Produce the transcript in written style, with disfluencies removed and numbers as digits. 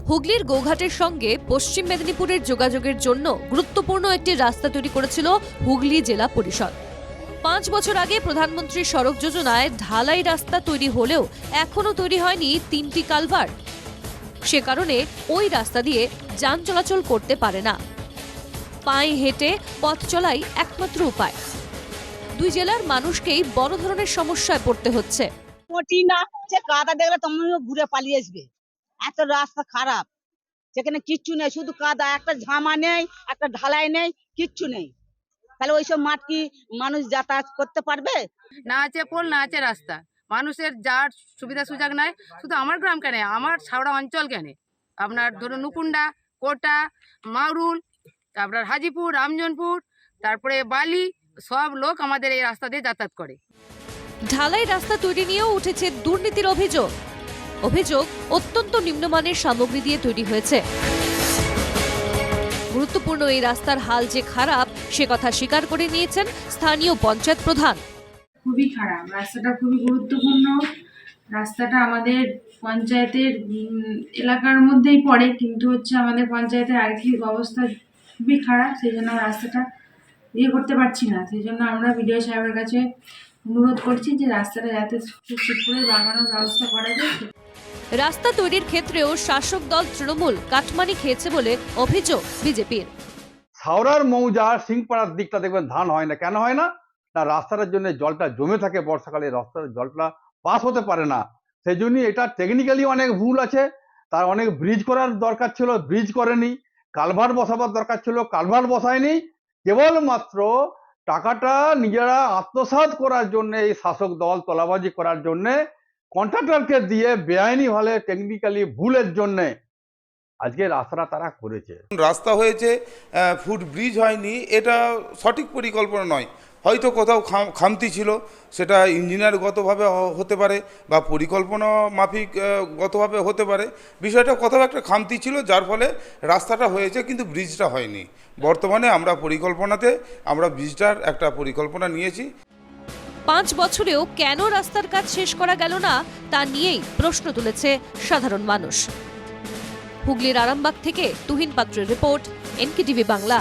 হুগলির গোঘাটের সঙ্গে পশ্চিম মেদিনীপুরের যোগাযোগের জন্য গুরুত্বপূর্ণ একটি রাস্তা তৈরি করেছিল হুগলি জেলা পরিষদ। 5 বছর আগে প্রধানমন্ত্রী সড়ক যোজনায় ঢালাই রাস্তা তৈরি হলেও এখনো তৈরি হয়নি 3টি কালভার্ট। সে কারণে ওই রাস্তা দিয়ে যান চলাচল করতে পারে না। পায়ে হেঁটে পথ চলাই একমাত্র উপায়। দুই জেলার মানুষকেই বড় ধরনের সমস্যায় পড়তে হচ্ছে। মোটি না, সে কাদা দেখলে তোমরা ঘুরে পালিয়ে আসবে। এত রাস্তা খারাপ, সেখানে কিচ্ছু নেই, শুধু কাদা, একটা ঝামা নেই, একটা ঢালাই নেই, কিচ্ছু নেই। তাহলে ওইসব মাঠ কি মানুষ যাতায়াত করতে পারবে? না আছে পোল, না আছে রাস্তা, মানুষের যার সুবিধা সুযোগ নাই। শুধু আমার গ্রাম কেন, আমার ছাওড়া অঞ্চল কেন, আপনার ধরুন নুকুন্ডা, কোটা, মাউরুল, তারপর হাজিপুর, রামজনপুর, তারপরে বালি, সব লোক আমাদের এই রাস্তা দিয়ে যাতায়াত করে। ঢালাই রাস্তা তৈরি নিয়েও উঠেছে দুর্নীতির অভিযোগ। অত্যন্ত নিম্নমানের সামগ্রী দিয়ে তৈরি হয়েছে। গুরুত্বপূর্ণ এই রাস্তার হাল যে খারাপ সে কথা স্বীকার করে নিয়েছেন স্থানীয় পঞ্চায়েত প্রধান। খুবই খারাপ রাস্তাটা, খুবই গুরুত্বপূর্ণ রাস্তাটা। আমাদের পঞ্চায়েতের এলাকার মধ্যেই পড়ে, কিন্তু আমাদের পঞ্চায়েতের আর্থিক অবস্থা খুবই খারাপ, সেই জন্য রাস্তাটা করতে পারছি না। সেই জন্য আমরা বিডিও সাহেবের কাছে অনুরোধ করছি যে রাস্তাটা যাতে ঠিক করে বানানোর ব্যবস্থা করা যায়। রাস্তা তৈরির ক্ষেত্রেও শাসক দল তৃণমূল কাটমানি খেয়েছে বলে অভিযোগ বিজেপির। হাওড়ার মৌজার সিংপাড়ার দিকটা দেখবেন ধান হয় না। কেন হয় না? না, রাস্তাটার জন্য জলটা জমে থাকে, বর্ষাকালে রাস্তার জলটা পাস হতে পারে না। সেই জন্য এটা টেকনিক্যালি অনেক ভুল আছে। তার অনেক ব্রিজ করার দরকার ছিল, ব্রিজ করেনি। কালভার্ট বসাবার দরকার ছিল, কালভার্ট বসায়নি। কেবলমাত্র টাকাটা নিজেরা আত্মসাৎ করার জন্য, এই শাসক দল তোলাবাজি করার জন্য কন্ট্রাক্টরকে দিয়ে বেআইনি ভাবে টেকনিক্যালি ভুলের জন্য আজকে রাস্তাটা তারা করেছে। রাস্তা হয়েছে, ফুট ব্রিজ হয়নি, এটা সঠিক পরিকল্পনা নয়। হয়তো কোথাও খামতি ছিল, সেটা ইঞ্জিনিয়ারগতভাবে হতে পারে বা পরিকল্পনা মাফিক গতভাবে হতে পারে। বিষয়টা কোথাও একটা খামতি ছিল, যার ফলে রাস্তাটা হয়েছে কিন্তু ব্রিজটা হয়নি। বর্তমানে আমরা ব্রিজটার একটা পরিকল্পনা নিয়েছি। 5 বছরেও কেন রাস্তার কাজ শেষ করা গেল না তা নিয়েই প্রশ্ন তুলেছে সাধারণ মানুষ। হুগলির আরামবাগ থেকে তুহিন পাত্রের রিপোর্ট, NKTV বাংলা।